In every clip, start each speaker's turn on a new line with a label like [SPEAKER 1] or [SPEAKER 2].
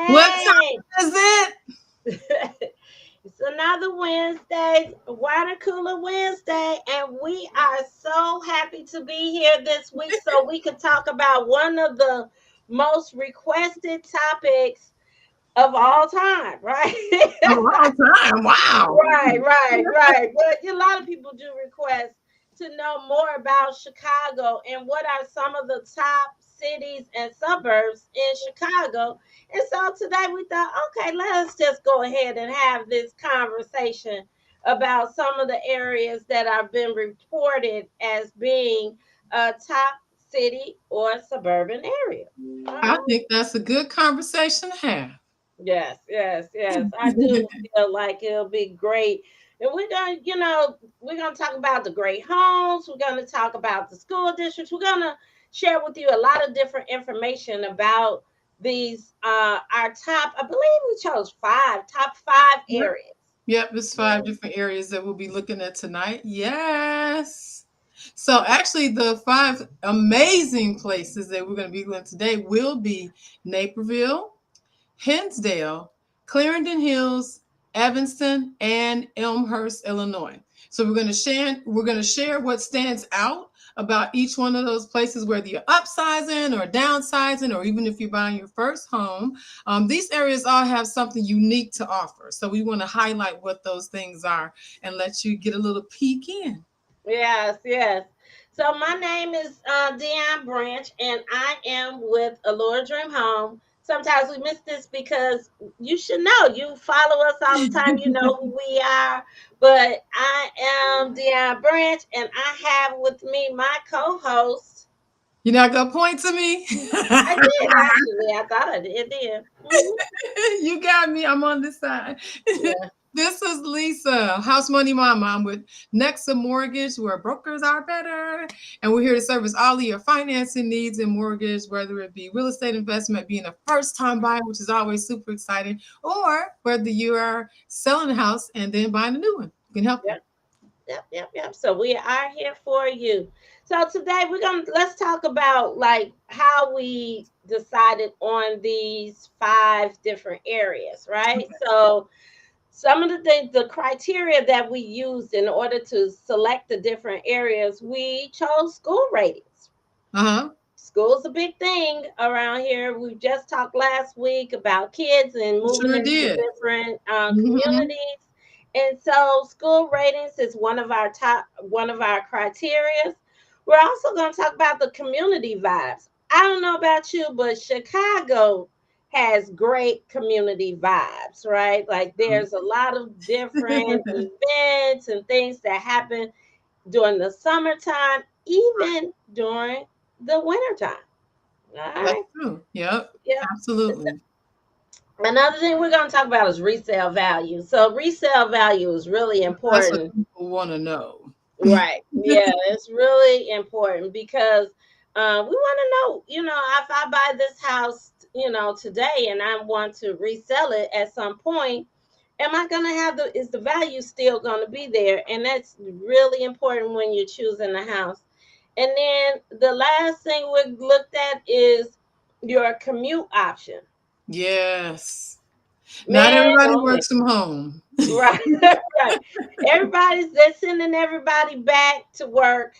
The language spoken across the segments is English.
[SPEAKER 1] What
[SPEAKER 2] Hey,
[SPEAKER 1] time is it?
[SPEAKER 2] it's another Wednesday, Water Cooler Wednesday, and we are so happy to be here this week so we can talk about one of the most requested topics of all time, right?
[SPEAKER 1] A long time. Wow.
[SPEAKER 2] Right. But a lot of people do request to know more about Chicago and what are some of the top cities and suburbs in Chicago. And so today we thought, okay, let's just go ahead and have this conversation about some of the areas that have been reported as being a top city or suburban area. All
[SPEAKER 1] I
[SPEAKER 2] right.
[SPEAKER 1] think that's a good conversation to have.
[SPEAKER 2] Yes. I do feel like it'll be great. And we're gonna talk about the great homes. We're gonna talk about the school districts. We're gonna share with you a lot of different information about these our top, I believe we chose top five
[SPEAKER 1] Yep.
[SPEAKER 2] areas.
[SPEAKER 1] Yep, it's five different areas that we'll be looking at tonight. Yes. So actually the five amazing places that we're going to be going today will be Naperville, Hinsdale, Clarendon Hills, Evanston, and Elmhurst, Illinois. So we're going to share what stands out about each one of those places, whether you're upsizing or downsizing, or even if you're buying your first home. These areas all have something unique to offer. So we want to highlight what those things are and let you get a little peek in.
[SPEAKER 2] Yes. So my name is Dion Branch, and I am with Allure Dream Home. Sometimes we miss this because you should know. You follow us all the time. You know who we are. But I am Dion Branch, and I have with me my co-host.
[SPEAKER 1] You're not going to point to me?
[SPEAKER 2] I did actually. I thought I did.
[SPEAKER 1] You got me. I'm on this side.
[SPEAKER 2] Yeah.
[SPEAKER 1] This is Lisa, House Money Mama. I'm with Nexa Mortgage, where brokers are better. And we're here to service all of your financing needs in mortgage, whether it be real estate investment, being a first time buyer, which is always super exciting, or whether you are selling a house and then buying a new one. We can help you.
[SPEAKER 2] Yep. So we are here for you. So today let's talk about like how we decided on these five different areas, right? So some of the things, the criteria that we used in order to select the different areas, we chose school ratings.
[SPEAKER 1] Uh-huh.
[SPEAKER 2] School's a big thing around here. We just talked last week about kids and moving
[SPEAKER 1] Sure
[SPEAKER 2] into
[SPEAKER 1] did.
[SPEAKER 2] different
[SPEAKER 1] Hmm.
[SPEAKER 2] communities. And so school ratings is one of our criterias. We're also going to talk about the community vibes. I don't know about you, but Chicago has great community vibes, right? Like there's a lot of different events and things that happen during the summertime, even during the wintertime. All
[SPEAKER 1] That's
[SPEAKER 2] right.
[SPEAKER 1] true. Yep.
[SPEAKER 2] Yep.
[SPEAKER 1] Absolutely.
[SPEAKER 2] Another thing we're going to talk about is resale value. So, resale value is really
[SPEAKER 1] That's what
[SPEAKER 2] important.
[SPEAKER 1] people want to know.
[SPEAKER 2] Right. Yeah, it's really important because we want to know, if I buy this house, today and I want to resell it at some point, am I going to is the value still going to be there? And that's really important when you're choosing a house. And then the last thing we looked at is your commute option.
[SPEAKER 1] Yes. Not
[SPEAKER 2] Man,
[SPEAKER 1] everybody
[SPEAKER 2] oh man.
[SPEAKER 1] works from home.
[SPEAKER 2] Right, right. They're sending everybody back to work.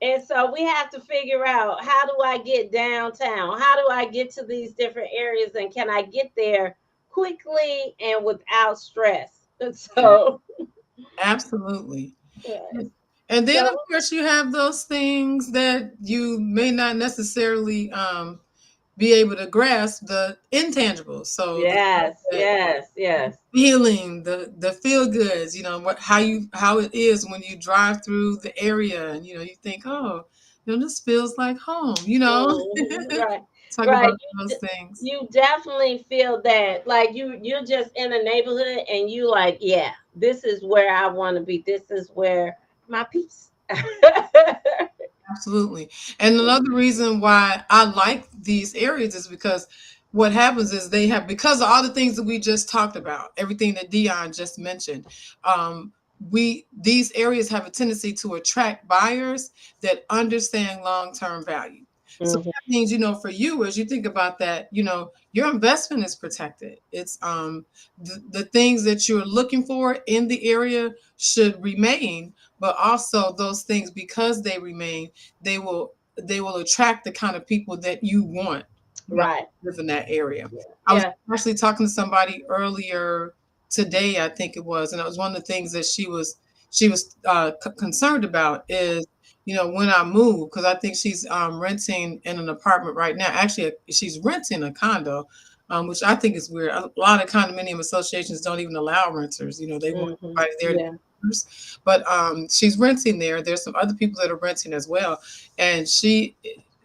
[SPEAKER 2] And so we have to figure out, how do I get downtown? How do I get to these different areas? And can I get there quickly and without stress? And
[SPEAKER 1] Yeah,
[SPEAKER 2] so,
[SPEAKER 1] absolutely.
[SPEAKER 2] yes.
[SPEAKER 1] And then,
[SPEAKER 2] So,
[SPEAKER 1] of course, you have those things that you may not necessarily be able to grasp, the intangibles. So the fact that
[SPEAKER 2] yes.
[SPEAKER 1] feeling, the feel goods, how it is when you drive through the area, and you think, oh, this feels like home.
[SPEAKER 2] Right,
[SPEAKER 1] Talk
[SPEAKER 2] right.
[SPEAKER 1] about those things.
[SPEAKER 2] You definitely feel that, like you're just in a neighborhood and you like, yeah, this is where I want to be. This is where my peace.
[SPEAKER 1] Absolutely. And another reason why I like these areas is because what happens is they have, because of all the things that we just talked about, everything that Dion just mentioned, these areas have a tendency to attract buyers that understand long-term value. So
[SPEAKER 2] Mhm.
[SPEAKER 1] that means, for you, as you think about that, your investment is protected. It's the things that you're looking for in the area should remain, but also those things, because they remain, they will attract the kind of people that you want
[SPEAKER 2] Right.
[SPEAKER 1] live in that area. I was
[SPEAKER 2] Yeah.
[SPEAKER 1] actually talking to somebody earlier today, I think it was, and it was one of the things that she was concerned about is, when I move, because I think she's renting in an apartment right now. Actually, she's renting a condo, which I think is weird. A lot of condominium associations don't even allow renters. They want
[SPEAKER 2] Mhm.
[SPEAKER 1] everybody there to
[SPEAKER 2] Yeah.
[SPEAKER 1] be renters. But she's renting there. There's some other people that are renting as well, and she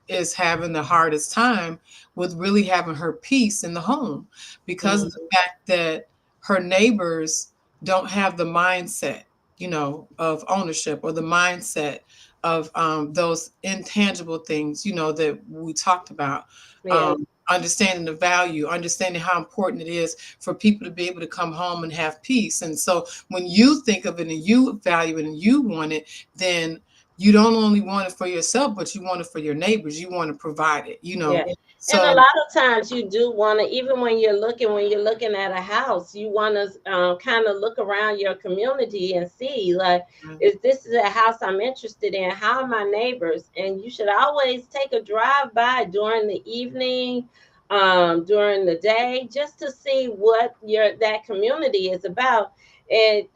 [SPEAKER 1] is having the hardest time with really having her peace in the home because of the
[SPEAKER 2] Mhm.
[SPEAKER 1] fact that her neighbors don't have the mindset, of ownership, or the mindset of those intangible things, that we talked about.
[SPEAKER 2] Yes.
[SPEAKER 1] Understanding the value, understanding how important it is for people to be able to come home and have peace. And so when you think of it and you value it and you want it, then you don't only want it for yourself, but you want it for your neighbors. You want to provide it,
[SPEAKER 2] Yeah. And a
[SPEAKER 1] So
[SPEAKER 2] lot of times you do want to, even when you're looking at a house, you want to kind of look around your community and see, like, is this a house I'm interested in? How are my neighbors? And you should always take a drive by during the evening, during the day, just to see what that community is about. And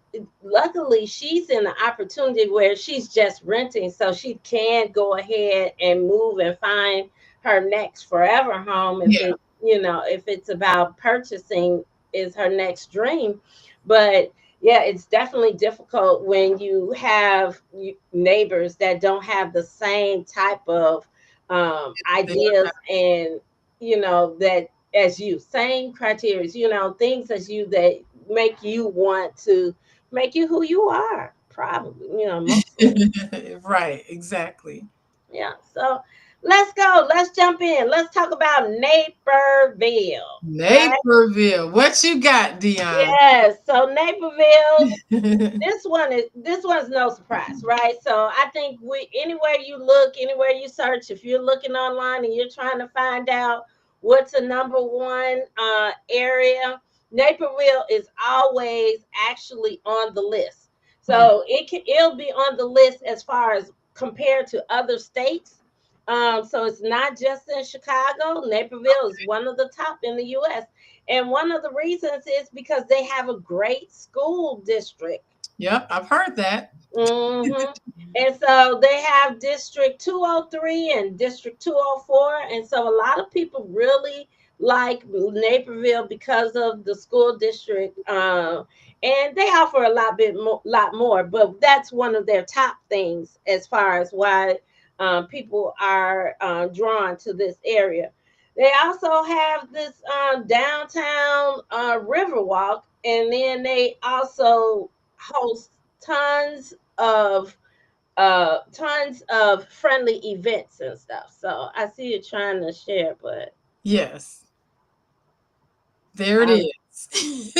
[SPEAKER 2] luckily, she's in the opportunity where she's just renting, so she can go ahead and move and find her next forever home if
[SPEAKER 1] yeah,
[SPEAKER 2] if it's about purchasing is her next dream. But yeah, it's definitely difficult when you have neighbors that don't have the same type of
[SPEAKER 1] they
[SPEAKER 2] ideas, and that as you, same criteria, things as you, that make you want to make you who you are, probably, mostly.
[SPEAKER 1] right, exactly.
[SPEAKER 2] Yeah. So let's go. Let's jump in. Let's talk about Naperville. Right?
[SPEAKER 1] Naperville, what you got, Dion?
[SPEAKER 2] Yes. So Naperville, this one's no surprise, right? So I think anywhere you look, anywhere you search, if you're looking online and you're trying to find out what's a number one area, Naperville is always actually on the list.
[SPEAKER 1] Hmm.
[SPEAKER 2] So it'll be on the list as far as compared to other states. So it's not just in Chicago. Naperville is one of the top in the U.S. And one of the reasons is because they have a great school district.
[SPEAKER 1] Yep, I've heard that.
[SPEAKER 2] Hmm. And so they have District 203 and District 204. And so a lot of people really like Naperville because of the school district. And they offer a lot more, but that's one of their top things as far as why people are drawn to this area. They also have this downtown Riverwalk, and then they also host tons of friendly events and stuff. So I see you trying to share, but
[SPEAKER 1] Yes, there it
[SPEAKER 2] I,
[SPEAKER 1] is.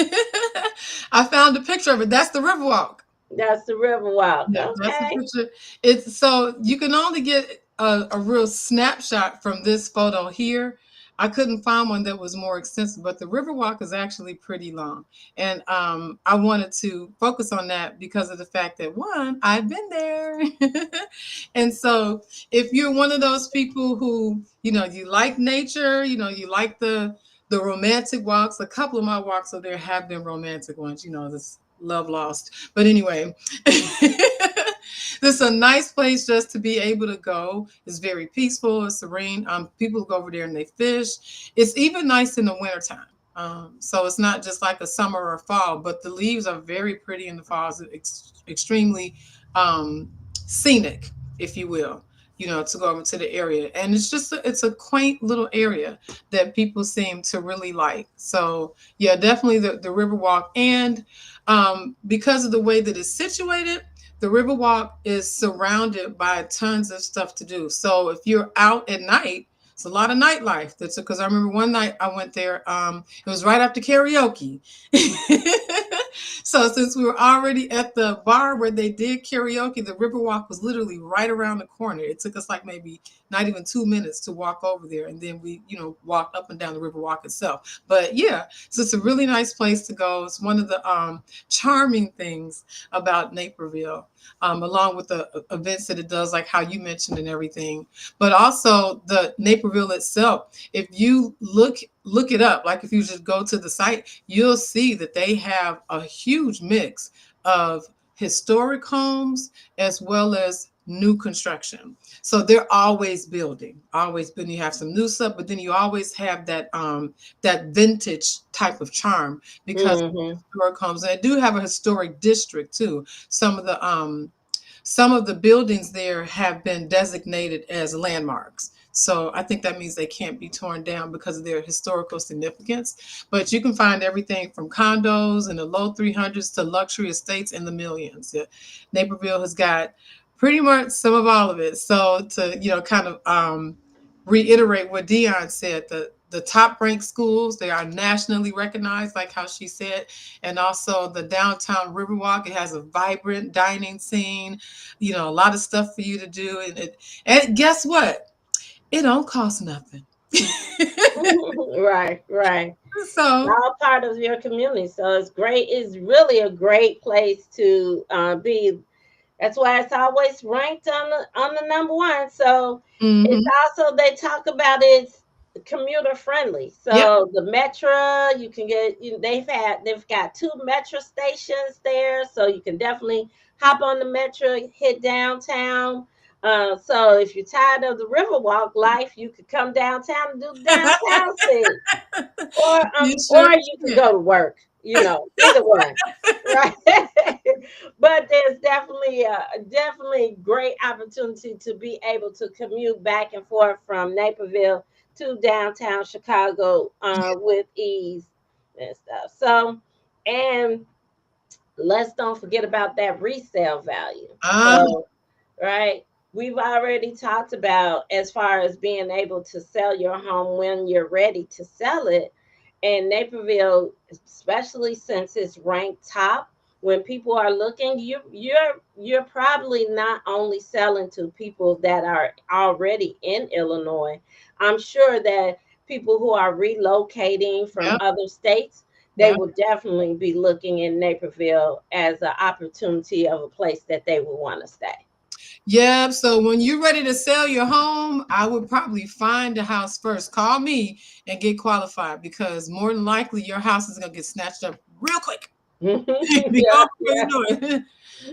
[SPEAKER 1] I found a picture of it. That's the Riverwalk.
[SPEAKER 2] that's the Riverwalk.
[SPEAKER 1] Yeah, that's the
[SPEAKER 2] Okay.
[SPEAKER 1] picture. It's so you can only get a real snapshot from this photo here. I couldn't find one that was more extensive, but the Riverwalk is actually pretty long. And I wanted to focus on that because of the fact that one, I've been there. And so if you're one of those people who, you like nature, you like the romantic walks, a couple of my walks up there have been romantic ones, this love lost. But anyway, this is a nice place just to be able to go. It's very peaceful, it's serene. People go over there and they fish. It's even nice in the wintertime. So it's not just like a summer or fall, but the leaves are very pretty in the fall. It's extremely scenic, if you will, to go over to the area. And it's a quaint little area that people seem to really like. So yeah, definitely the Riverwalk. And because of the way that it's situated, the Riverwalk is surrounded by tons of stuff to do. So if you're out at night, it's a lot of nightlife. That's because I remember one night I went there. It was right after karaoke, So since we were already at the bar where they did karaoke, the Riverwalk was literally right around the corner. It took us like maybe not even 2 minutes to walk over there, and then we, walked up and down the Riverwalk itself. But yeah, so it's a really nice place to go. It's one of the charming things about Naperville, along with the events that it does, like how you mentioned and everything. But also the Naperville itself. If you look it up, like if you just go to the site, you'll see that they have a huge mix of historic homes as well as new construction. So they're always building, always building. You have some new stuff, but then you always have that vintage type of charm because of
[SPEAKER 2] Hmm.
[SPEAKER 1] historic homes. And they do have a historic district too. Some of the buildings there have been designated as landmarks. So I think that means they can't be torn down because of their historical significance. But you can find everything from condos in the low 300s to luxury estates in the millions. Yeah. Naperville has got pretty much some of all of it. So to, kind of reiterate what Dion said, the top ranked schools, they are nationally recognized, like how she said, and also the downtown Riverwalk. It has a vibrant dining scene, a lot of stuff for you to do. And guess what? It don't cost nothing.
[SPEAKER 2] Right, right.
[SPEAKER 1] So,
[SPEAKER 2] All part of your community. So it's great. It's really a great place to be. That's why it's always ranked on the number one. So it's
[SPEAKER 1] hmm,
[SPEAKER 2] also they talk about it's commuter friendly.
[SPEAKER 1] yep,
[SPEAKER 2] So the metro, you can get they've got two metro stations there, so you can definitely hop on the metro, hit downtown. So if you're tired of the Riverwalk life, you could come downtown and do the downtown thing,
[SPEAKER 1] you
[SPEAKER 2] or
[SPEAKER 1] sure
[SPEAKER 2] you could go to work, either one, right? But there's definitely great opportunity to be able to commute back and forth from Naperville to downtown Chicago
[SPEAKER 1] can.
[SPEAKER 2] with ease and stuff. So, and let's don't forget about that resale value.
[SPEAKER 1] Uh,
[SPEAKER 2] So, right? We've already talked about as far as being able to sell your home when you're ready to sell it. And Naperville, especially since it's ranked top, when people are looking, you're probably not only selling to people that are already in Illinois. I'm sure that people who are relocating from
[SPEAKER 1] yep,
[SPEAKER 2] other states, they
[SPEAKER 1] yep.
[SPEAKER 2] will definitely be looking in Naperville as an opportunity of a place that they would want to stay.
[SPEAKER 1] Yep. So when you're ready to sell your home, I would probably find a house first. Call me and get qualified because more than likely your house is gonna get snatched up real quick.
[SPEAKER 2] Yeah,
[SPEAKER 1] Before you
[SPEAKER 2] yeah,
[SPEAKER 1] know it,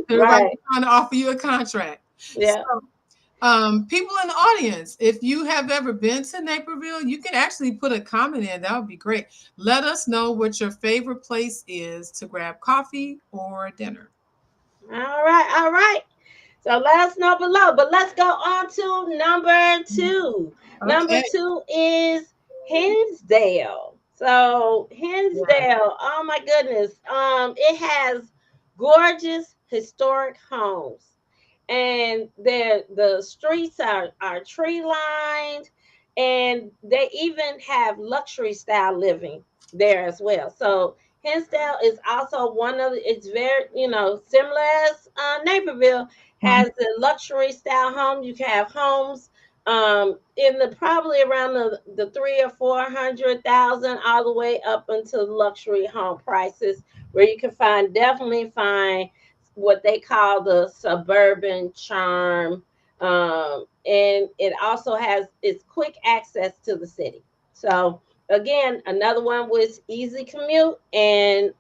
[SPEAKER 1] everybody's
[SPEAKER 2] right.
[SPEAKER 1] trying to offer you a contract. So,
[SPEAKER 2] Yeah.
[SPEAKER 1] people in the audience, if you have ever been to Naperville, you can actually put a comment in. That would be great. Let us know what your favorite place is to grab coffee or dinner.
[SPEAKER 2] All right, all right. So let us know below. But let's go on to number two. Number
[SPEAKER 1] Okay.
[SPEAKER 2] two is Hinsdale. So
[SPEAKER 1] Yeah.
[SPEAKER 2] Hinsdale, oh my goodness. It has gorgeous historic homes. And the streets are tree lined, and they even have luxury style living there as well. So Hinsdale is also one of it's very similar as Naperville
[SPEAKER 1] Mhm.
[SPEAKER 2] has the luxury style home. You can have homes in the probably around the 3 or 400,000 all the way up until luxury home prices, where you can definitely find what they call the suburban charm. And it also has its quick access to the city. So again, another one with easy commute and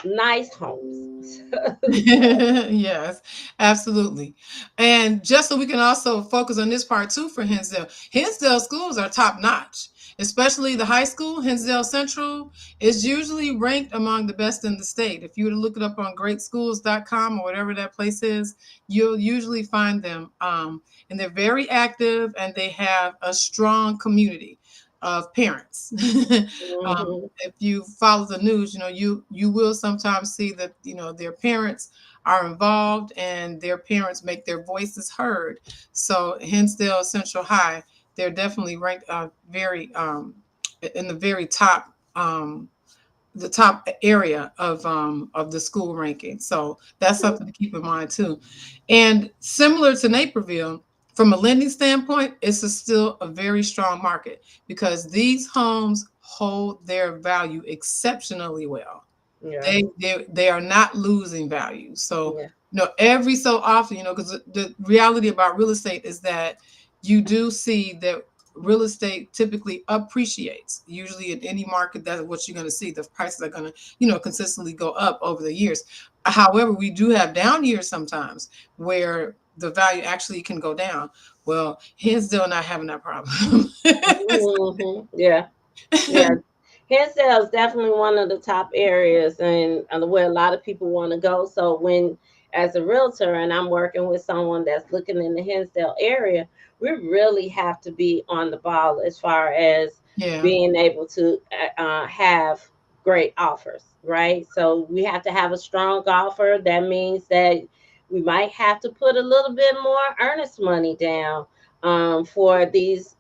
[SPEAKER 2] nice homes.
[SPEAKER 1] Yes, absolutely. And just so we can also focus on this part too for Hinsdale, Hinsdale schools are top notch, especially the high school, Hinsdale Central is usually ranked among the best in the state. If you were to look it up on greatschools.com or whatever that place is, you'll usually find them. And they're very active and they have a strong community of parents.
[SPEAKER 2] Hmm.
[SPEAKER 1] If you follow the news, you will sometimes see that their parents are involved and their parents make their voices heard. So Hinsdale Central High, they're definitely ranked very in the very top the top area of the school ranking. So that's
[SPEAKER 2] Mhm.
[SPEAKER 1] something to keep in mind too. And similar to Naperville, from a lending standpoint, it's still a very strong market because these homes hold their value exceptionally well.
[SPEAKER 2] Yeah.
[SPEAKER 1] They are not losing value. So
[SPEAKER 2] Yeah.
[SPEAKER 1] every so often, because the reality about real estate is that you do see that real estate typically appreciates. Usually in any market, that's what you're going to see. The prices are going to, consistently go up over the years. However, we do have down years sometimes where the value actually can go down. Well, he's still not having that problem.
[SPEAKER 2] Yeah. Yeah. Hinsdale is definitely one of the top areas and where a lot of people want to go. So when, as a realtor, and I'm working with someone that's looking in the Hinsdale area, we really have to be on the ball as far as
[SPEAKER 1] Yeah.
[SPEAKER 2] being able to have great offers, right? So we have to have a strong offer. That means that we might have to put a little bit more earnest money down for these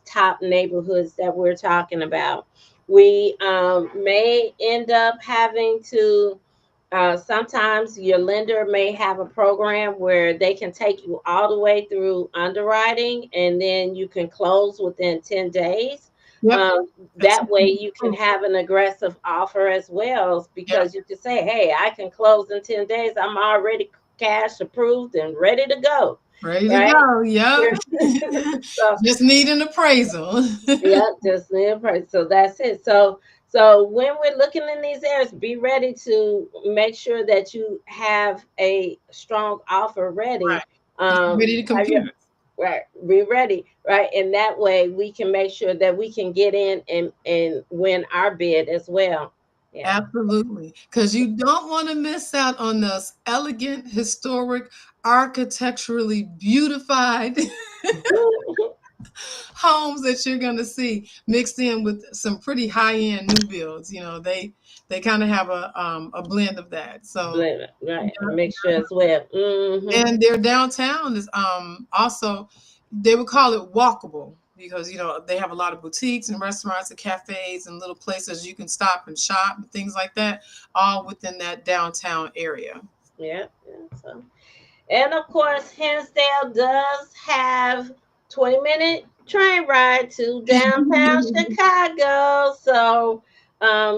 [SPEAKER 2] top neighborhoods that we're talking about. We may end up having to. Sometimes your lender may have a program where they can take you all the way through underwriting and then you can close within 10 days.
[SPEAKER 1] Yep.
[SPEAKER 2] Um,
[SPEAKER 1] That's
[SPEAKER 2] that way you can have an aggressive offer as well
[SPEAKER 1] Yep.
[SPEAKER 2] because you can say, hey, I can close in 10 days. I'm already cash approved and ready to go.
[SPEAKER 1] Ready to
[SPEAKER 2] Right?
[SPEAKER 1] go. Yep.
[SPEAKER 2] So
[SPEAKER 1] Just need an appraisal.
[SPEAKER 2] yeah, just the price. So that's it. So when we're looking in these areas, be ready to make sure that you have a strong offer ready.
[SPEAKER 1] Right. Ready to
[SPEAKER 2] Have your
[SPEAKER 1] compete.
[SPEAKER 2] right, be ready, right, and that way we can make sure that we can get in and win our bid as well. Yeah.
[SPEAKER 1] Absolutely. Because you don't want to miss out on those elegant, historic, architecturally beautified homes that you're going to see mixed in with some pretty high-end new builds. They kind of have a blend of that. So
[SPEAKER 2] Right, a mixture as well.
[SPEAKER 1] and their downtown is also, they would call it walkable because they have a lot of boutiques and restaurants and cafes and little places you can stop and shop and things like that, all within that downtown area.
[SPEAKER 2] Yeah, yeah. So and of course, Hinsdale does have 20-minute train ride to downtown Chicago. So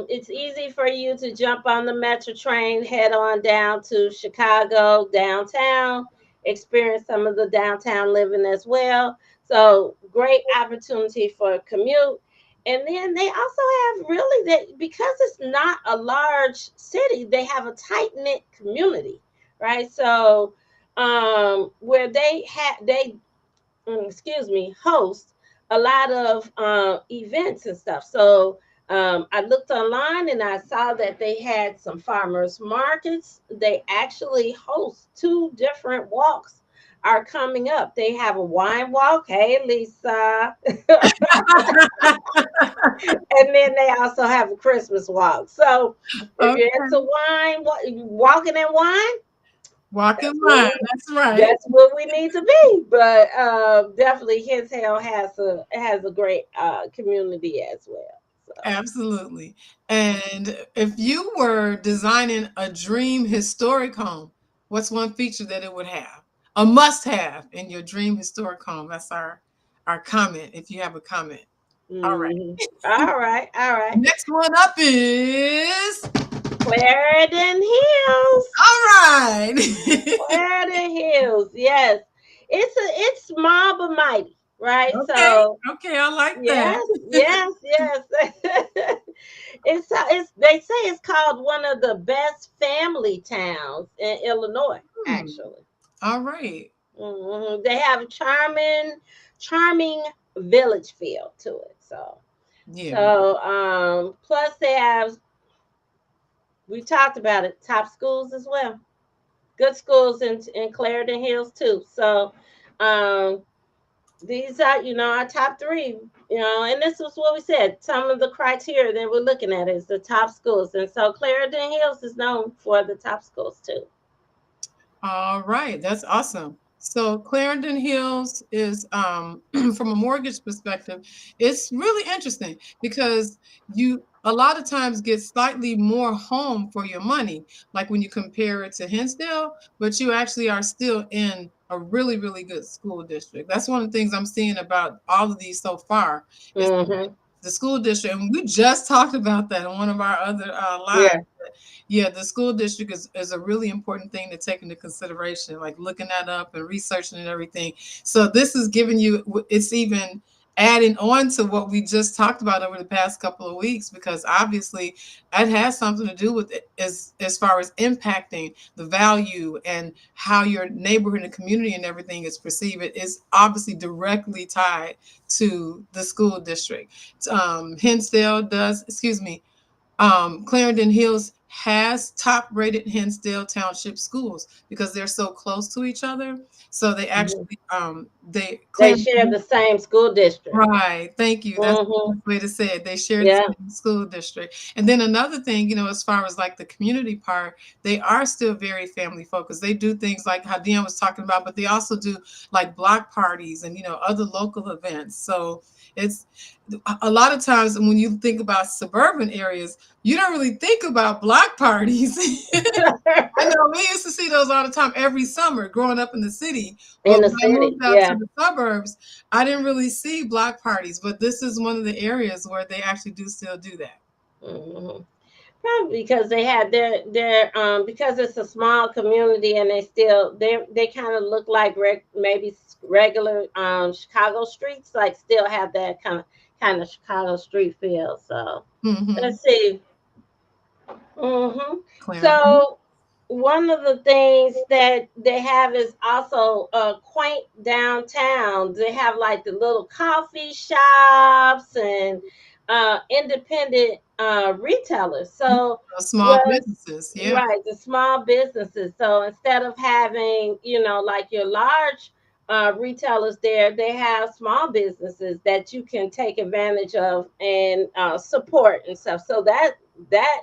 [SPEAKER 2] it's easy for you to jump on the Metro train, head on down to Chicago downtown, experience some of the downtown living as well. So great opportunity for a commute. And then they also have really that because it's not a large city, they have a tight knit community, right? So where they excuse me, host a lot of events and stuff. So I looked online and I saw that they had some farmers markets. They actually host two different walks are coming up. They have a wine walk. Hey, Lisa. And then they also have a Christmas walk. So if you're
[SPEAKER 1] Okay.
[SPEAKER 2] into wine, walking in wine,
[SPEAKER 1] Walk in
[SPEAKER 2] that's what
[SPEAKER 1] line.
[SPEAKER 2] we
[SPEAKER 1] That's right.
[SPEAKER 2] that's what we need to be. But definitely his hell has a great community as well. So
[SPEAKER 1] Absolutely. And if you were designing a dream historic home, what's one feature that it would have? A must have in your dream historic home. That's our comment, if you have a comment. All right.
[SPEAKER 2] all right, all right.
[SPEAKER 1] Next one up is
[SPEAKER 2] Clarendon Hills.
[SPEAKER 1] all right.
[SPEAKER 2] Clarendon Hills, yes. It's small but mighty, right?
[SPEAKER 1] Okay.
[SPEAKER 2] So
[SPEAKER 1] Okay, I like that.
[SPEAKER 2] yes, yes, yes. It's they say it's called one of the best family towns in Illinois,
[SPEAKER 1] Hmm.
[SPEAKER 2] actually.
[SPEAKER 1] All right.
[SPEAKER 2] They have a charming village feel to it. So
[SPEAKER 1] Yeah.
[SPEAKER 2] so plus they have we talked about it, top schools as well. Good schools in Clarendon Hills too. So um these are, our top three, and this is what we said. Some of the criteria that we're looking at is the top schools. And so Clarendon Hills is known for the top schools too.
[SPEAKER 1] All right, that's awesome. So Clarendon Hills is, from a mortgage perspective, it's really interesting because a lot of times get slightly more home for your money, like when you compare it to Hinsdale, but you actually are still in a really, really good school district. That's one of the things I'm seeing about all of these so far is
[SPEAKER 2] Mm-hmm.
[SPEAKER 1] the school district. And we just talked about that in one of our other lives.
[SPEAKER 2] Yeah.
[SPEAKER 1] Yeah, the school district is a really important thing to take into consideration, like looking that up and researching and everything. So this is giving you, it's even adding on to what we just talked about over the past couple of weeks, because obviously it has something to do with it as far as impacting the value and how your neighborhood and community and everything is perceived. It is obviously directly tied to the school district. Hinsdale does, excuse me, Clarendon Hills has top rated Hinsdale Township schools because they're so close to each other. So they
[SPEAKER 2] Hmm.
[SPEAKER 1] actually, they,
[SPEAKER 2] They
[SPEAKER 1] Clarendon,
[SPEAKER 2] share the same school district.
[SPEAKER 1] right, thank you. That's
[SPEAKER 2] Mm-hmm.
[SPEAKER 1] the best way to say it. They share the
[SPEAKER 2] Yeah.
[SPEAKER 1] same school district. And then another thing, as far as like the community part, they are still very family focused. They do things like how Deanne was talking about, but they also do like block parties and, other local events. So it's a lot of times when you think about suburban areas, you don't really think about block parties. I know we used to see those all the time every summer growing up in the city.
[SPEAKER 2] In
[SPEAKER 1] But
[SPEAKER 2] the
[SPEAKER 1] when I
[SPEAKER 2] city.
[SPEAKER 1] moved out to
[SPEAKER 2] Yeah.
[SPEAKER 1] the suburbs, I didn't really see block parties. But this is one of the areas where they actually do still do that.
[SPEAKER 2] Hmm. Probably because they had their because it's a small community and they kind of look like maybe regular Chicago streets, like still have that kind of Chicago street feel. So
[SPEAKER 1] Mm-hmm.
[SPEAKER 2] let's see. Hmm.
[SPEAKER 1] Clarendon.
[SPEAKER 2] So one of the things that they have is also a quaint downtown. They have like the little coffee shops and independent retailers. So
[SPEAKER 1] Small
[SPEAKER 2] what?
[SPEAKER 1] businesses. Yeah.
[SPEAKER 2] Right, the small businesses. So instead of having, like your large retailers there, they have small businesses that you can take advantage of and support and stuff. So that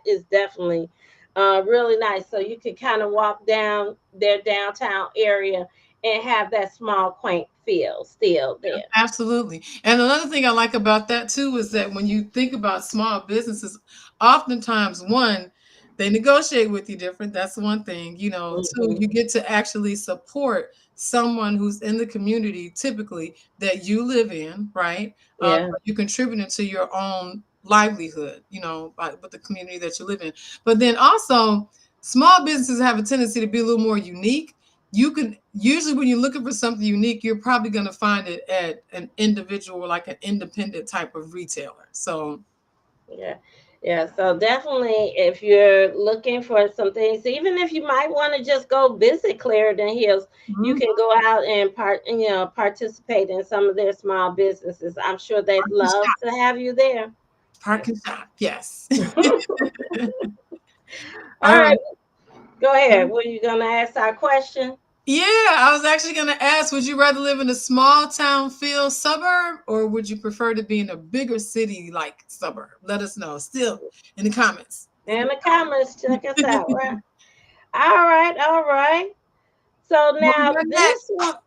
[SPEAKER 2] is definitely really nice. So you can kind of walk down their downtown area and have that small, quaint feel still there.
[SPEAKER 1] Absolutely. And another thing I like about that too is that when you think about small businesses, oftentimes one, they negotiate with you different. That's one thing. Two,
[SPEAKER 2] Hmm.
[SPEAKER 1] you get to actually support someone who's in the community typically that you live in, right?
[SPEAKER 2] Yeah.
[SPEAKER 1] You're contributing to your own livelihood, with the community that you live in. But then also, small businesses have a tendency to be a little more unique. You can usually, when you're looking for something unique, you're probably going to find it at an individual, like an independent type of retailer. So
[SPEAKER 2] Yeah. Yeah. So definitely if you're looking for some things, even if you might want to just go visit Clarendon Hills, you
[SPEAKER 1] mhm,
[SPEAKER 2] can go out and participate in some of their small businesses. I'm sure they'd
[SPEAKER 1] parking
[SPEAKER 2] love
[SPEAKER 1] shop,
[SPEAKER 2] to have you there. Yeah.
[SPEAKER 1] parking shop, yes.
[SPEAKER 2] All
[SPEAKER 1] All
[SPEAKER 2] right,
[SPEAKER 1] right.
[SPEAKER 2] go ahead. Were you gonna ask our question?
[SPEAKER 1] Yeah, I was actually going to ask, would you rather live in a small town feel suburb, or would you prefer to be in a bigger city like suburb? Let us know still in the comments.
[SPEAKER 2] In the comments, check us out. Right. All right, all right. So
[SPEAKER 1] What we
[SPEAKER 2] now
[SPEAKER 1] got next?
[SPEAKER 2] the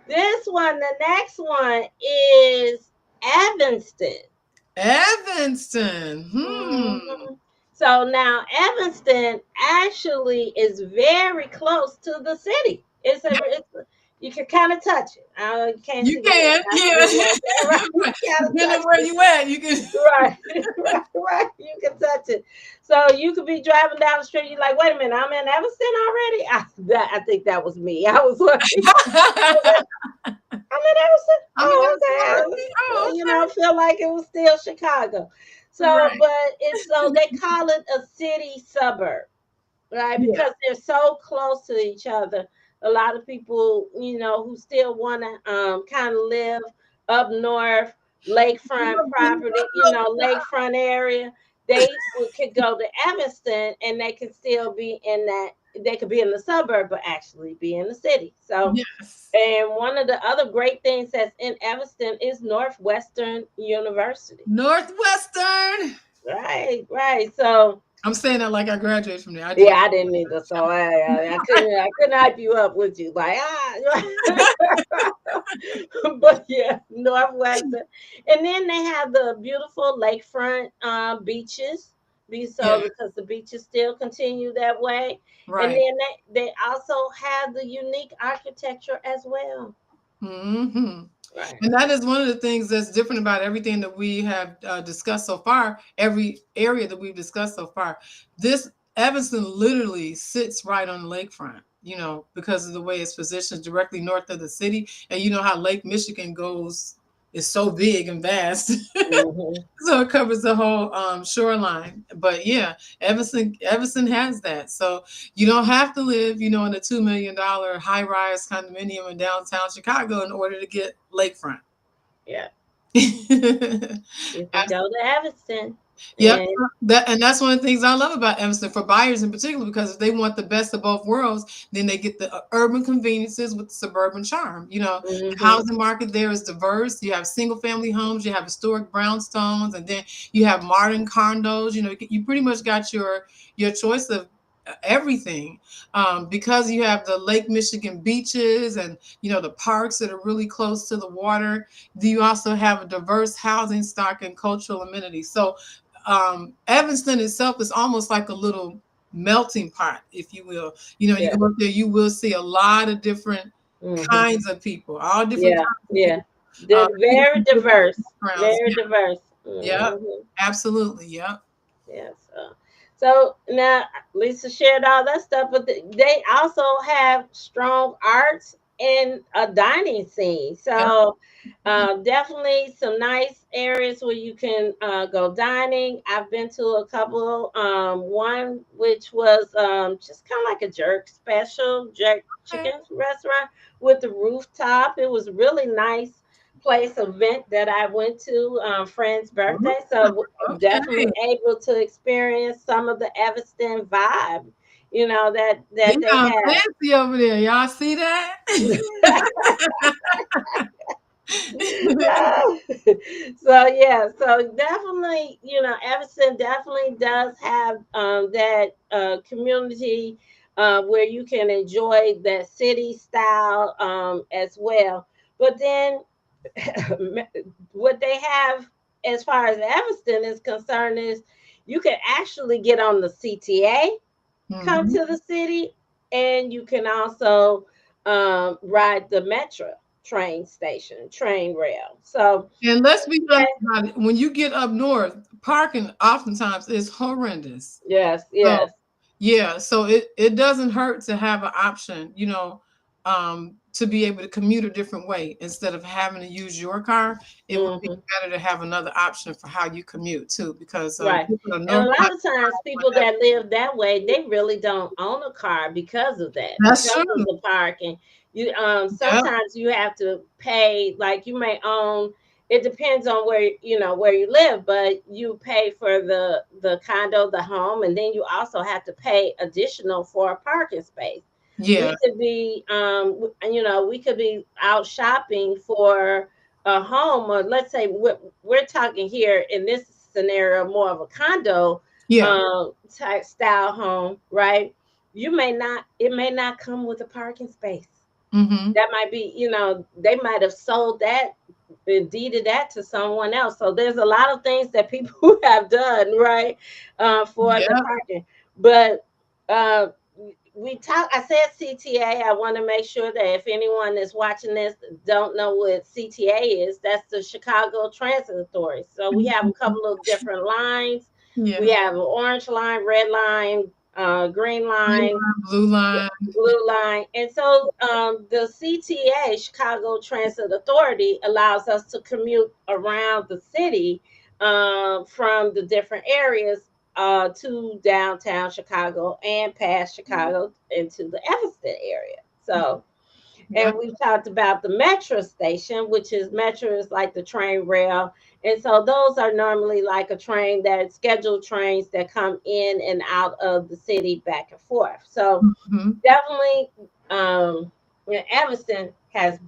[SPEAKER 2] next one is Evanston.
[SPEAKER 1] Evanston. Hmm.
[SPEAKER 2] Mhm. So now Evanston actually is very close to the city. You can kind of touch it. You can't
[SPEAKER 1] You
[SPEAKER 2] see me.
[SPEAKER 1] can, yeah.
[SPEAKER 2] Right, you kind of
[SPEAKER 1] Depending
[SPEAKER 2] touch
[SPEAKER 1] on where
[SPEAKER 2] it.
[SPEAKER 1] you at, you can.
[SPEAKER 2] Right, right. You can touch it. So you could be driving down the street. You're like, wait a minute, I'm in Evanston already. I think that was me. I was like, I'm in Evanston.
[SPEAKER 1] I'm in
[SPEAKER 2] Oh,
[SPEAKER 1] Evanston
[SPEAKER 2] okay.
[SPEAKER 1] already. Oh,
[SPEAKER 2] Feel like it was still Chicago.
[SPEAKER 1] okay.
[SPEAKER 2] So,
[SPEAKER 1] Right.
[SPEAKER 2] but it's so they call it a city suburb, right?
[SPEAKER 1] Yeah.
[SPEAKER 2] Because they're so close to each other. A lot of people, who still want to kind of live up north, lakefront property, lakefront area, could go to Evanston and they could still be in that. They could be in the suburb, but actually be in the city. So
[SPEAKER 1] Yes.
[SPEAKER 2] and one of the other great things that's in Evanston is Northwestern University.
[SPEAKER 1] Northwestern.
[SPEAKER 2] Right, right. So
[SPEAKER 1] I'm saying that like I graduated from there. I
[SPEAKER 2] yeah,
[SPEAKER 1] went.
[SPEAKER 2] I didn't either. So I couldn't hype you up with you like But yeah, Northwestern. And then they have the beautiful lakefront beaches. So
[SPEAKER 1] Yeah,
[SPEAKER 2] because the beaches still continue that way. And
[SPEAKER 1] right.
[SPEAKER 2] then they also have the unique architecture as well.
[SPEAKER 1] Hmm.
[SPEAKER 2] Right.
[SPEAKER 1] And that is one of the things that's different about everything that we have discussed so far, every area that we've discussed so far. This Evanston literally sits right on the lakefront, because of the way it's positioned directly north of the city. And you know how Lake Michigan goes, is so big and vast.
[SPEAKER 2] Hmm.
[SPEAKER 1] So it covers the whole shoreline. But yeah, Evanston has that. So you don't have to live, in a $2 million high rise condominium in downtown Chicago in order to get lakefront.
[SPEAKER 2] Yeah. You can
[SPEAKER 1] Abs-
[SPEAKER 2] go to Evanston.
[SPEAKER 1] Yep.
[SPEAKER 2] And
[SPEAKER 1] That's one of the things I love about Evanston for buyers in particular, because if they want the best of both worlds, then they get the urban conveniences with suburban charm. The
[SPEAKER 2] hmm
[SPEAKER 1] housing market there is diverse. You have single family homes, you have historic brownstones, and then you have modern condos. You pretty much got your choice of everything, because you have the Lake Michigan beaches and the parks that are really close to the water. Do you also have a diverse housing stock and cultural amenities? So Evanston itself is almost like a little melting pot, if you will. You
[SPEAKER 2] yeah.
[SPEAKER 1] go up there, you will see a lot of different
[SPEAKER 2] hmm
[SPEAKER 1] kinds of people, all different
[SPEAKER 2] Yeah.
[SPEAKER 1] kinds of
[SPEAKER 2] Yeah.
[SPEAKER 1] people, people
[SPEAKER 2] Very
[SPEAKER 1] from different
[SPEAKER 2] diverse.
[SPEAKER 1] backgrounds.
[SPEAKER 2] Very diverse.
[SPEAKER 1] Yeah,
[SPEAKER 2] Hmm
[SPEAKER 1] absolutely. Yeah.
[SPEAKER 2] Yes. So now Lisa shared all that stuff, but they also have strong arts and a dining scene.
[SPEAKER 1] Yeah.
[SPEAKER 2] So definitely some nice areas where you can go dining. I've been to a couple. One which was just kind of like a jerk
[SPEAKER 1] Okay.
[SPEAKER 2] chicken restaurant with the rooftop. It was really nice place event that I went to, friend's birthday. So
[SPEAKER 1] Okay.
[SPEAKER 2] definitely able to experience some of the Evanston vibe,
[SPEAKER 1] They
[SPEAKER 2] that they
[SPEAKER 1] sound
[SPEAKER 2] have.
[SPEAKER 1] fancy over there. Y'all see that?
[SPEAKER 2] So yeah, so definitely, Evanston definitely does have that community where you can enjoy that city style as well. But then what they have as far as Evanston is concerned is you can actually get on the CTA, come
[SPEAKER 1] Mhm.
[SPEAKER 2] to the city, and you can also ride the metro train rail. So
[SPEAKER 1] And let's be
[SPEAKER 2] yeah,
[SPEAKER 1] honest about it. When you get up north, parking oftentimes is horrendous.
[SPEAKER 2] yes,
[SPEAKER 1] So
[SPEAKER 2] yes.
[SPEAKER 1] yeah, so it doesn't hurt to have an option, to be able to commute a different way instead of having to use your car. It would be
[SPEAKER 2] hmm
[SPEAKER 1] better to have another option for how you commute too, because
[SPEAKER 2] Right.
[SPEAKER 1] people are
[SPEAKER 2] And a
[SPEAKER 1] north side
[SPEAKER 2] lot of times people
[SPEAKER 1] of
[SPEAKER 2] that live that way, they really don't own a car because of that,
[SPEAKER 1] that's
[SPEAKER 2] because of
[SPEAKER 1] true.
[SPEAKER 2] the parking. You
[SPEAKER 1] Yeah,
[SPEAKER 2] sometimes you have to pay, like you may own, it depends on where you live, but you pay for the condo, the home, and then you also have to pay additional for a parking space.
[SPEAKER 1] yeah,
[SPEAKER 2] We could be out shopping for a home, or let's say we're talking here in this scenario more of a condo
[SPEAKER 1] yeah.
[SPEAKER 2] type style home, right? It may not come with a parking space.
[SPEAKER 1] Hmm.
[SPEAKER 2] That might be, they might have sold that and deeded that to someone else. So there's a lot of things that people have done, right, for the
[SPEAKER 1] Yeah,
[SPEAKER 2] parking. But uh, I said CTA. I want to make sure that if anyone is watching this don't know what CTA is, that's the Chicago Transit Authority. So we have a couple of different lines. We
[SPEAKER 1] yeah.
[SPEAKER 2] have an orange line, red line, green
[SPEAKER 1] Green
[SPEAKER 2] line,
[SPEAKER 1] line, blue line.
[SPEAKER 2] blue line. And so the CTA, Chicago Transit Authority, allows us to commute around the city from the different areas to downtown Chicago and past Chicago into the Evanston area. So,
[SPEAKER 1] Yeah.
[SPEAKER 2] and we've talked about the metro station, which is metro is like the train rail. And so those are normally like a train that scheduled trains that come in and out of the city back and forth. So
[SPEAKER 1] Mhm.
[SPEAKER 2] definitely Evanston has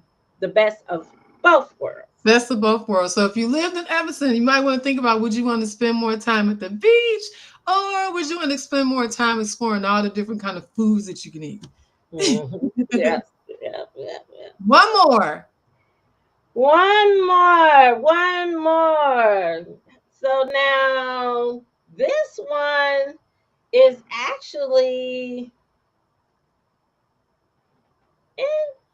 [SPEAKER 2] the best of both worlds.
[SPEAKER 1] Best of both worlds. So if you lived in Evanston, you might want to think about, would you want to spend more time at the beach, or would you want to spend more time exploring all the different kind of foods that you can eat?
[SPEAKER 2] Yes, yeah, yeah, yeah.
[SPEAKER 1] One more.
[SPEAKER 2] One more. So now this one is actually in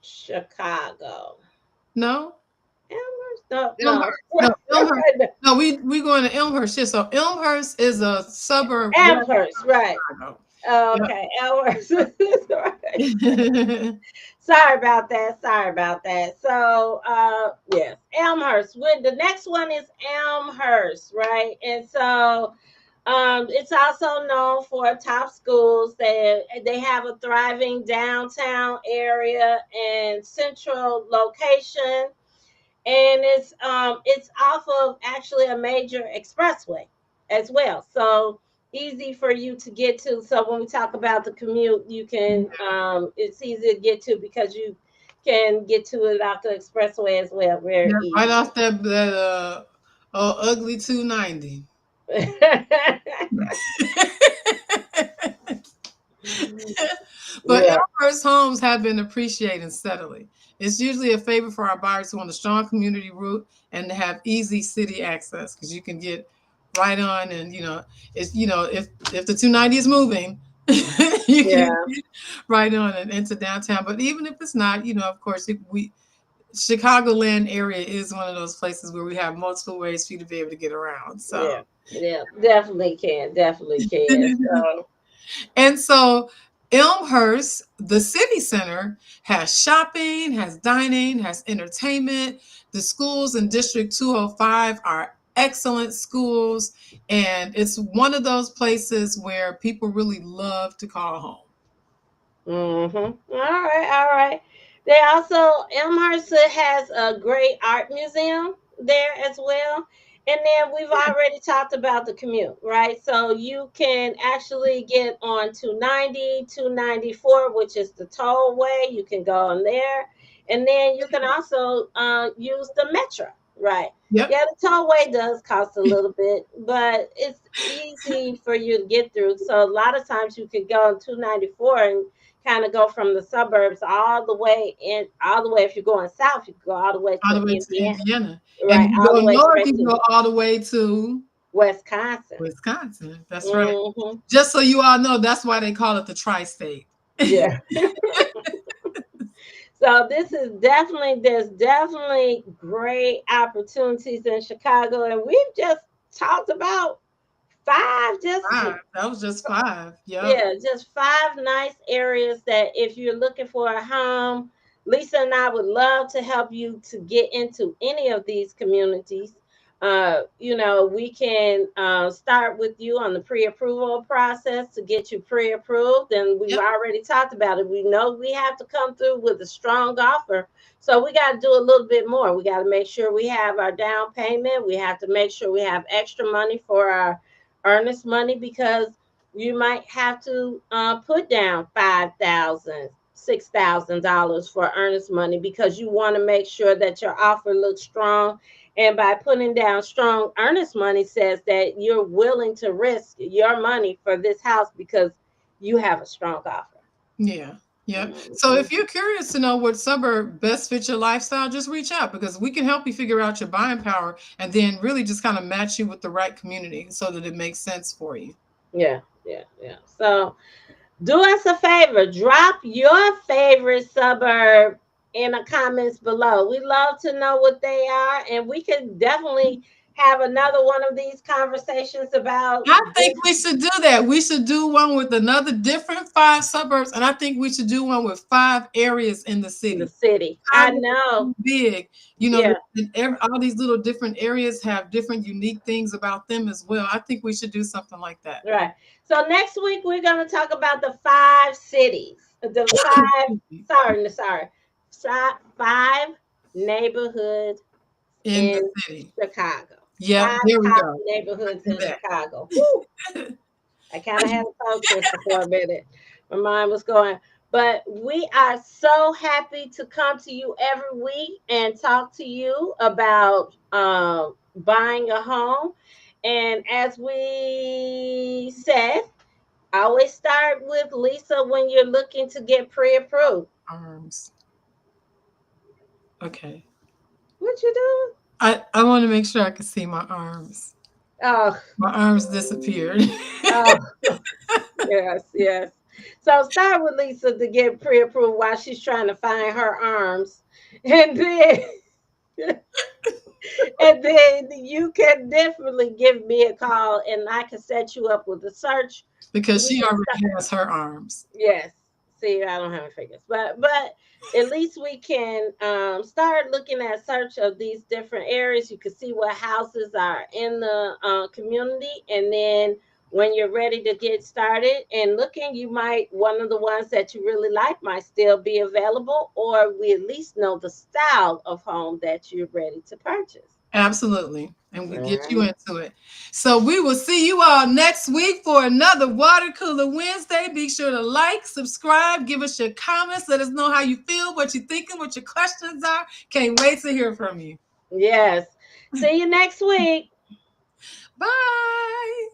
[SPEAKER 2] Chicago.
[SPEAKER 1] No,
[SPEAKER 2] Amherst? No, no.
[SPEAKER 1] Elmhurst. No, Elmhurst. No, we going to Elmhurst. Yeah, so Elmhurst is a suburb west
[SPEAKER 2] Amherst,
[SPEAKER 1] of
[SPEAKER 2] right.
[SPEAKER 1] Chicago.
[SPEAKER 2] Okay, Amherst. Right.
[SPEAKER 1] Yep.
[SPEAKER 2] Sorry about that. Sorry about that. So, yes, Elmhurst. When the next one is Elmhurst, right? And so, it's also known for top schools. They have a thriving downtown area and central location, and it's off of actually a major expressway as well. So easy for you to get to. So when we talk about the commute, you can it's easy to get to because you can get to it off the expressway as well. Very
[SPEAKER 1] Yeah, right
[SPEAKER 2] easy.
[SPEAKER 1] off that ugly 290. But
[SPEAKER 2] Yeah,
[SPEAKER 1] Elmhurst homes have been appreciating steadily. It's usually a favor for our buyers who want a strong community route and to have easy city access because you can get right on and it's if the 290 is moving, you can
[SPEAKER 2] yeah,
[SPEAKER 1] get right on and into downtown. But even if it's not, of course, we Chicagoland area is one of those places where we have multiple ways for you to be able to get around.
[SPEAKER 2] yeah,
[SPEAKER 1] So
[SPEAKER 2] yeah. Definitely can. So
[SPEAKER 1] and so Elmhurst, the city center, has shopping, has dining, has entertainment. The schools in District 205 are excellent schools. And it's one of those places where people really love to call home.
[SPEAKER 2] All right, all right. They also Elmhurst has a great art museum there as well. And then we've
[SPEAKER 1] Yeah.
[SPEAKER 2] already talked about the commute, right? So you can actually get on 290, 294, which is the tollway. You can go on there. And then you can also use the metro, right?
[SPEAKER 1] Yep.
[SPEAKER 2] Yeah, the tollway does cost a little bit, but it's easy for you to get through. So a lot of times you can go on 294 and kind of go from the suburbs all the way if you're going south, you can go all the way
[SPEAKER 1] All
[SPEAKER 2] to
[SPEAKER 1] the way to
[SPEAKER 2] Indiana,
[SPEAKER 1] Indiana. And if
[SPEAKER 2] right,
[SPEAKER 1] you
[SPEAKER 2] all
[SPEAKER 1] go
[SPEAKER 2] the way
[SPEAKER 1] north,
[SPEAKER 2] straight
[SPEAKER 1] you can
[SPEAKER 2] to
[SPEAKER 1] go all the way to
[SPEAKER 2] Wisconsin.
[SPEAKER 1] Wisconsin. That's right.
[SPEAKER 2] Hmm.
[SPEAKER 1] Just so you all know, that's why they call it the tri-state.
[SPEAKER 2] Yeah. So this is definitely there's definitely great opportunities in Chicago, and we've just talked about five just
[SPEAKER 1] Five. That was just five. Yep.
[SPEAKER 2] yeah, just five nice areas that if you're looking for a home, Lisa and I would love to help you to get into any of these communities. We can start with you on the pre-approval process to get you pre-approved, and we've
[SPEAKER 1] Yep.
[SPEAKER 2] already talked about it. We know we have to come through with a strong offer, so we got to do a little bit more. We got to make sure we have our down payment. We have to make sure we have extra money for our earnest money because you might have to put down $5,000, $6,000 for earnest money because you want to make sure that your offer looks strong. And by putting down strong earnest money says that you're willing to risk your money for this house because you have a strong offer.
[SPEAKER 1] Yeah. Yep. So
[SPEAKER 2] Mhm.
[SPEAKER 1] if you're curious to know what suburb best fits your lifestyle, just reach out because we can help you figure out your buying power and then really just kind of match you with the right community so that it makes sense for you.
[SPEAKER 2] Yeah, yeah, yeah. So do us a favor, drop your favorite suburb in the comments below. We love to know what they are, and we could definitely have another one of these conversations about
[SPEAKER 1] I think
[SPEAKER 2] this
[SPEAKER 1] we should do that. We should do one with another different five suburbs, and I think we should do one with five areas in the
[SPEAKER 2] in the
[SPEAKER 1] city.
[SPEAKER 2] city. I
[SPEAKER 1] Chicago is
[SPEAKER 2] know.
[SPEAKER 1] too big,
[SPEAKER 2] Yeah,
[SPEAKER 1] all these little different areas have different unique things about them as well. I think we should do something like that.
[SPEAKER 2] right. So next week we're going to talk about the five cities, the five, five neighborhoods
[SPEAKER 1] In the
[SPEAKER 2] in
[SPEAKER 1] city.
[SPEAKER 2] Chicago.
[SPEAKER 1] Yep,
[SPEAKER 2] Five
[SPEAKER 1] there we
[SPEAKER 2] top
[SPEAKER 1] go.
[SPEAKER 2] neighborhoods
[SPEAKER 1] Do
[SPEAKER 2] in
[SPEAKER 1] that.
[SPEAKER 2] Chicago. Woo! I kind of had a tongue twister for a minute. My mind was going. But we are so happy to come to you every week and talk to you about buying a home. And as we said, always start with Lisa when you're looking to get pre approved.
[SPEAKER 1] Arms. Okay.
[SPEAKER 2] What you doing?
[SPEAKER 1] I want to make sure I can see my arms.
[SPEAKER 2] Oh,
[SPEAKER 1] My arms disappeared.
[SPEAKER 2] oh, yes, yes. So start with Lisa to get pre-approved while she's trying to find her arms, and then and then you can definitely give me a call, and I can set you up with a search.
[SPEAKER 1] Because
[SPEAKER 2] We
[SPEAKER 1] she
[SPEAKER 2] can
[SPEAKER 1] already
[SPEAKER 2] start.
[SPEAKER 1] has her arms.
[SPEAKER 2] Yes. See, I don't have any figures, but at least we can start looking at search of these different areas. You can see what houses are in the community, and then when you're ready to get started and looking, you might one of the ones that you really like might still be available, or we at least know the style of home that you're ready to purchase.
[SPEAKER 1] Absolutely. And
[SPEAKER 2] All
[SPEAKER 1] we get you
[SPEAKER 2] right.
[SPEAKER 1] into it. So we will see you all next week for another Water Cooler Wednesday. Be sure to like, subscribe, give us your comments. Let us know how you feel, what you're thinking, what your questions are. Can't wait to hear from you.
[SPEAKER 2] Yes. See you next week.
[SPEAKER 1] Bye.